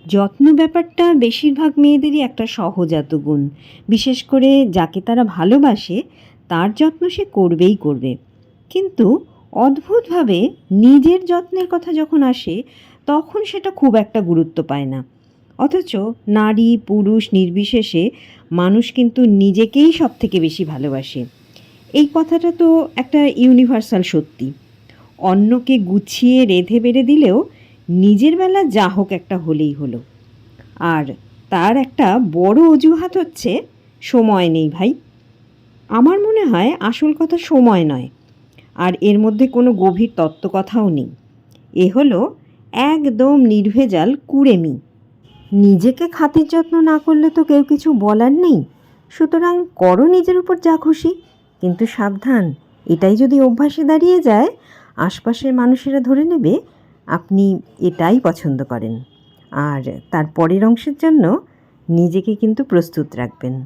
যত্ন ব্যাপারটা বেশিরভাগ মেয়েদেরই একটা সহজাত গুণ। বিশেষ করে যাকে তারা ভালোবাসে তার যত্ন সে করবেই করবে। কিন্তু অদ্ভুতভাবে নিজের যত্নের কথা যখন আসে তখন সেটা খুব একটা গুরুত্ব পায় না। অথচ নারী পুরুষ নির্বিশেষে মানুষ কিন্তু নিজেকেই সবথেকে বেশি ভালোবাসে। এই কথাটা তো একটা ইউনিভার্সাল সত্যি। অন্যকে গুছিয়ে রেঁধে বেড়ে দিলেও নিজের বেলা যা হোক একটা হলেই হলো। আর তার একটা বড় অজুহাত হচ্ছে সময় নেই ভাই। আমার মনে হয় আসল কথা সময় নয়, আর এর মধ্যে কোনো গভীর তত্ত্বকথাও নেই। এ হলো একদম নির্ভেজাল কুড়েমি। নিজেকে খাতির যত্ন না করলে তো কেউ কিছু বলার নেই। সুতরাং করো নিজের উপর যা খুশি, কিন্তু সাবধান, এটাই যদি অভ্যাসে দাঁড়িয়ে যায় আশপাশের মানুষেরা ধরে নেবে আপনি এটাই পছন্দ করেন। আর তার পরের অংশের জন্য নিজেকে কিন্তু প্রস্তুত রাখবেন।